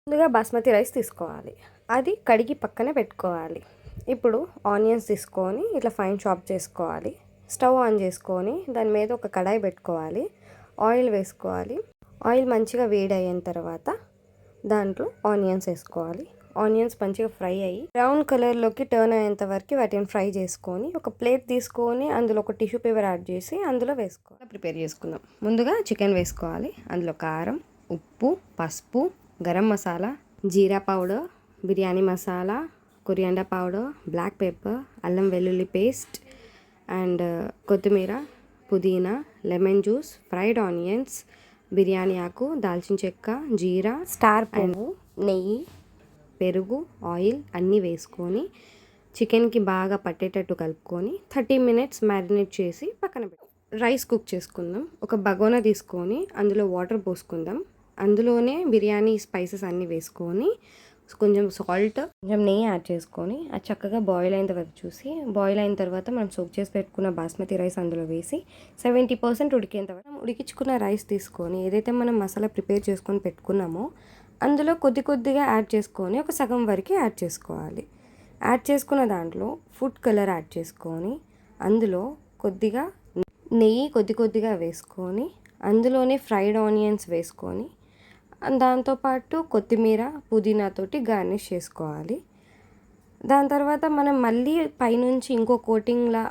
ముందుగా బాస్మతి రైస్ తీసుకోవాలి, అది కడిగి పక్కనే పెట్టుకోవాలి. ఇప్పుడు ఆనియన్స్ తీసుకొని ఇట్లా ఫైన్ చాప్ చేసుకోవాలి. స్టవ్ ఆన్ చేసుకొని దాని మీద ఒక కడాయి పెట్టుకోవాలి, ఆయిల్ వేసుకోవాలి. ఆయిల్ మంచిగా వేడి అయిన తర్వాత దాంట్లో ఆనియన్స్ వేసుకోవాలి. ఆనియన్స్ మంచిగా ఫ్రై అయ్యి బ్రౌన్ కలర్లోకి టర్న్ అయ్యేంత వరకు వాటిని ఫ్రై చేసుకొని ఒక ప్లేట్ తీసుకొని అందులో ఒక టిష్యూ పేపర్ యాడ్ చేసి అందులో వేసుకోవాలి. ప్రిపేర్ చేసుకుందాం. ముందుగా చికెన్ వేసుకోవాలి. అందులో కారం, ఉప్పు, పసుపు, గరం మసాలా, జీరా powder, biryani masala, coriander powder, black pepper, అల్లం వెల్లుల్లి పేస్ట్ అండ్ కొత్తిమీర, పుదీనా, lemon juice, fried onions, biryani ఆకు, దాల్చిన చెక్క, జీరా, స్టార్ పువ్వు, నెయ్యి, పెరుగు, ఆయిల్ అన్నీ వేసుకొని చికెన్కి బాగా పట్టేటట్టు కలుపుకొని 30 మినిట్స్ మ్యారినేట్ చేసి పక్కన పెట్టి రైస్ కుక్ చేసుకుందాం. ఒక బగోనా తీసుకొని అందులో వాటర్ పోసుకుందాం. అందులోనే బిర్యానీ స్పైసెస్ అన్నీ వేసుకొని కొంచెం సాల్ట్, కొంచెం నెయ్యి యాడ్ చేసుకొని అది చక్కగా బాయిల్ అయిన తర్వాత చూసి, బాయిల్ అయిన తర్వాత మనం సోక్ చేసి పెట్టుకున్న బాస్మతి రైస్ అందులో వేసి 70% ఉడికేంత వరకు ఉడికించుకున్న రైస్ తీసుకొని ఏదైతే మనం మసాలా ప్రిపేర్ చేసుకొని పెట్టుకున్నామో అందులో కొద్ది కొద్దిగా యాడ్ చేసుకొని ఒక సగం వరకు యాడ్ చేసుకోవాలి. యాడ్ చేసుకున్న దాంట్లో ఫుడ్ కలర్ యాడ్ చేసుకొని అందులో కొద్దిగా నెయ్యి కొద్దిగా వేసుకొని అందులోనే ఫ్రైడ్ ఆనియన్స్ వేసుకొని దాంతోపాటు కొత్తిమీర, పుదీనాతోటి గార్నిష్ చేసుకోవాలి. దాని తర్వాత మనం మళ్ళీ పైనుంచి ఇంకో కోటింగ్లా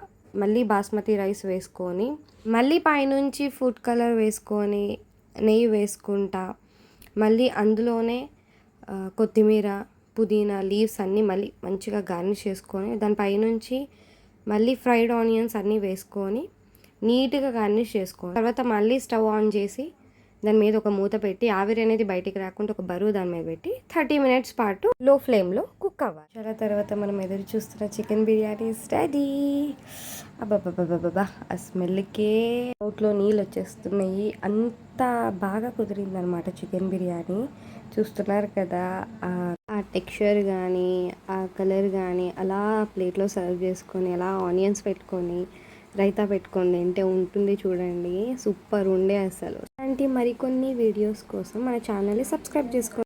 మళ్ళీ బాస్మతి రైస్ వేసుకొని మళ్ళీ పైనుంచి ఫుడ్ కలర్ వేసుకొని నెయ్యి వేసుకుంటా మళ్ళీ అందులోనే కొత్తిమీర, పుదీనా లీవ్స్ అన్నీ మళ్ళీ మంచిగా గార్నిష్ చేసుకొని దానిపైనుంచి మళ్ళీ ఫ్రైడ్ ఆనియన్స్ అన్నీ వేసుకొని నీట్గా గార్నిష్ చేసుకోవాలి. తర్వాత మళ్ళీ స్టవ్ ఆన్ చేసి దాని మీద ఒక మూత పెట్టి ఆవిరి అనేది బయటికి రాకుండా ఒక బరువు దాని మీద పెట్టి 30 మినిట్స్ పాటు లో ఫ్లేమ్లో కుక్ అవ్వాలి. చాలా తర్వాత మనం ఎదురు చూస్తున్న చికెన్ బిర్యానీ రెడీ. అబ్బాబ్బాబ్బాబ్బా, ఆ స్మెల్కే నోట్లో నీళ్ళు వచ్చేస్తున్నాయి. అంత బాగా కుదిరిందనమాట చికెన్ బిర్యానీ. చూస్తున్నారు కదా, ఆ టెక్స్చర్ కానీ ఆ కలర్ కానీ అలా ప్లేట్లో సర్వ్ చేసుకొని అలా ఆనియన్స్ పెట్టుకొని రైతా పెట్టుకొని తింటే ఉంటుంది చూడండి, సూపర్ ఉండే అసలు. అలాంటి మరికొన్ని వీడియోస్ కోసం మన ఛానల్ని సబ్స్క్రైబ్ చేసుకోండి.